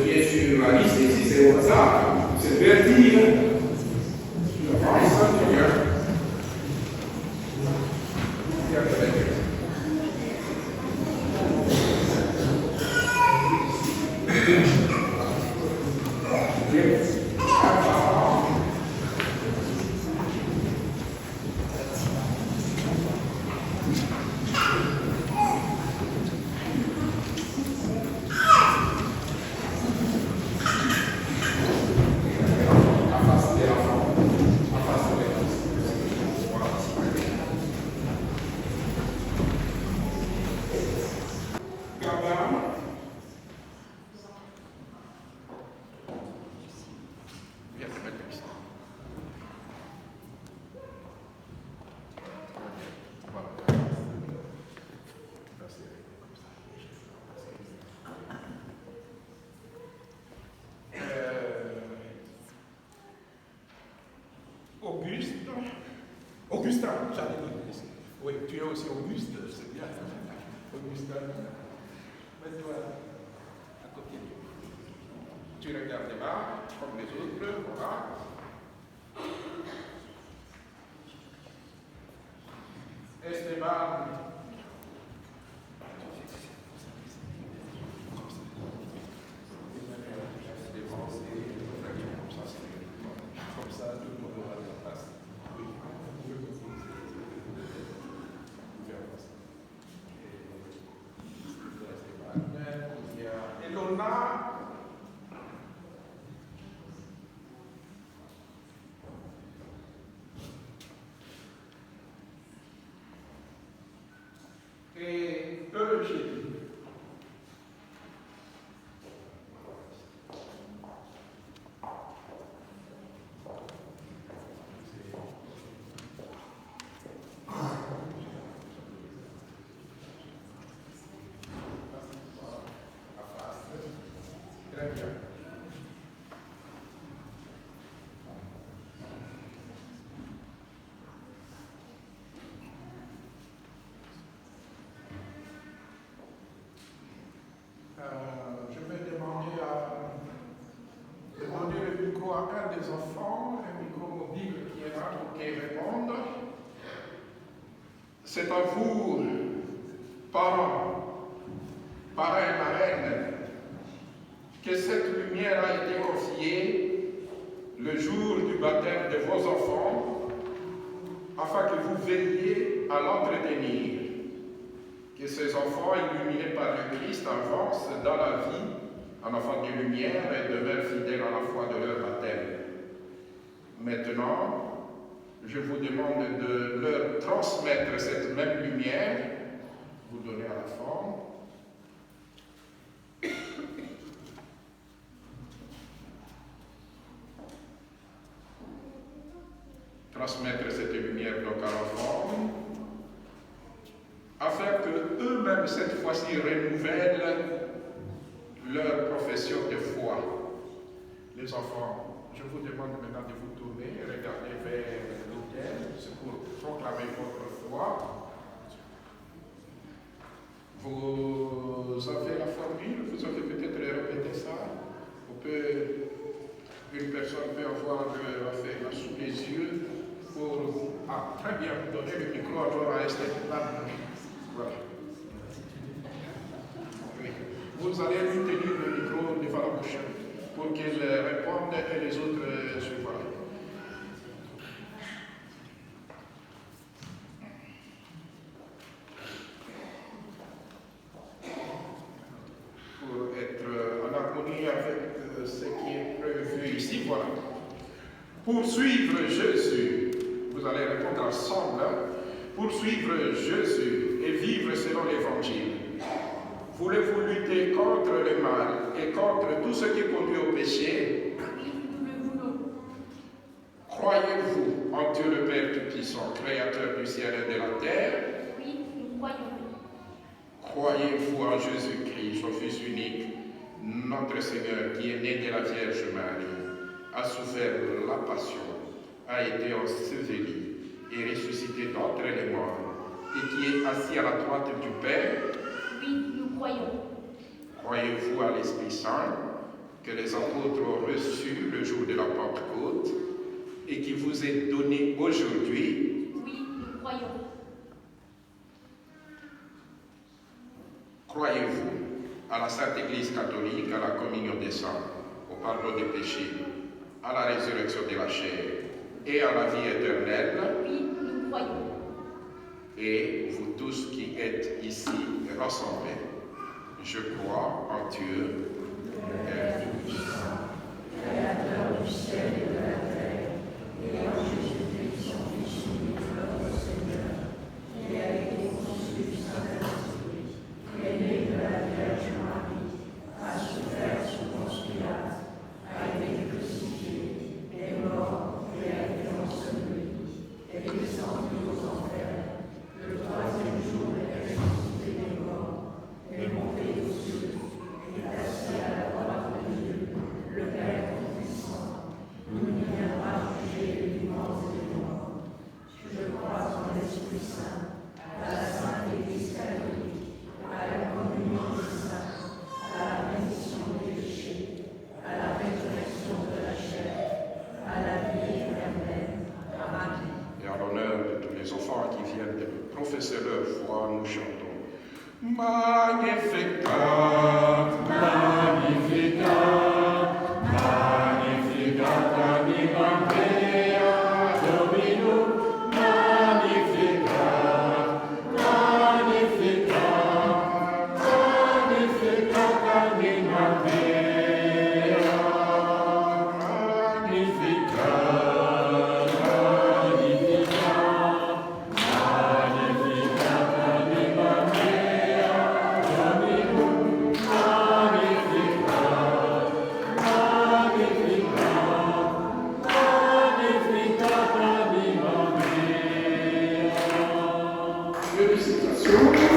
bien sûr la liste ici, c'est au hasard. C'est perdu. Je pense ça, Seigneur. Augustin, j'allais dire. Oui, tu es aussi Auguste, c'est bien. Augustin, mets-toi à côté. Tu regardes là, comme les autres, voilà. Esteban. Comme ça, tout le monde aura la place. Et l'on a et Eugénie. Très bien. Je vais demander le micro à un des enfants, un micro mobile qui est là pour qu'il réponde. C'est à vous, parents et marraines, que cette lumière a été confiée le jour du baptême de vos enfants, afin que vous veilliez à l'entretenir. Que ces enfants, illuminés par le Christ, avancent dans la vie en enfants de lumière et demeurent fidèles à la foi de leur baptême. Maintenant, je vous demande de leur transmettre cette même lumière, vous donnez à la forme. Transmettre cette lumière donc à la forme, afin que eux-mêmes, cette fois-ci, renouvellent leur profession de foi. Les enfants, je vous demande maintenant de vous tourner et regarder vers l'autel, c'est pour proclamer votre foi. Vous avez la formule, vous avez peut-être répété ça. Une personne peut avoir l'affaire là sous les yeux pour... Ah, très bien, donner le micro alors à Esteban. Voilà. Oui. Vous allez lui tenir le micro devant la bouche pour qu'il réponde et les autres suivent. Pour être en harmonie avec ce qui est prévu ici, voilà. Pour suivre Jésus, vous allez répondre ensemble. Pour suivre Jésus et vivre selon l'Évangile, voulez-vous lutter contre le mal et contre tout ce qui conduit au péché? Croyez-vous en Dieu le Père Tout-Puissant, Créateur du ciel et de la terre? Oui, nous croyons. Croyez-vous en Jésus-Christ, son Fils unique, notre Seigneur, qui est né de la Vierge Marie, a souffert la passion, a été enseveli et ressuscité d'entre les morts, et qui est assis à la droite du Père? Oui, nous croyons. Croyez-vous à l'Esprit Saint, les apôtres ont reçu le jour de la Pentecôte et qui vous est donné aujourd'hui. Oui, nous croyons. Croyez-vous à la Sainte Église catholique, à la communion des saints, au pardon des péchés, à la résurrection de la chair et à la vie éternelle? Oui, nous croyons. Et vous tous qui êtes ici rassemblés, je crois en Dieu, Père Tout-Puissant, Créateur du ciel et de la terre, et en Jésus-Christ, son Fils unique, notre Seigneur, qui a été conçu du Saint-Esprit, est né de la Vierge Marie, a souffert sous Ponce Pilate, a été crucifié, est mort et a été enseveli, est descendu aux enfers. Le troisième jour est ressuscité des morts, est monté aux cieux, est assis à la droite de Dieu, le Père Tout-Puissant. Il viendra juger les vivants et les morts. Je crois en l'Esprit Saint, à la Sainte Église catholique, à la communion des saints, à la rémission des péchés, à la résurrection de la chair, à la vie éternelle. Amen. Et à l'honneur de tous les enfants qui viennent de professer leur foi, nous chantons Magnificat, Magnificat, Magnificat, animam Dea Dominum, Magnificat, Magnificat, Magnificat, animam Dea, Magnificat. Félicitations.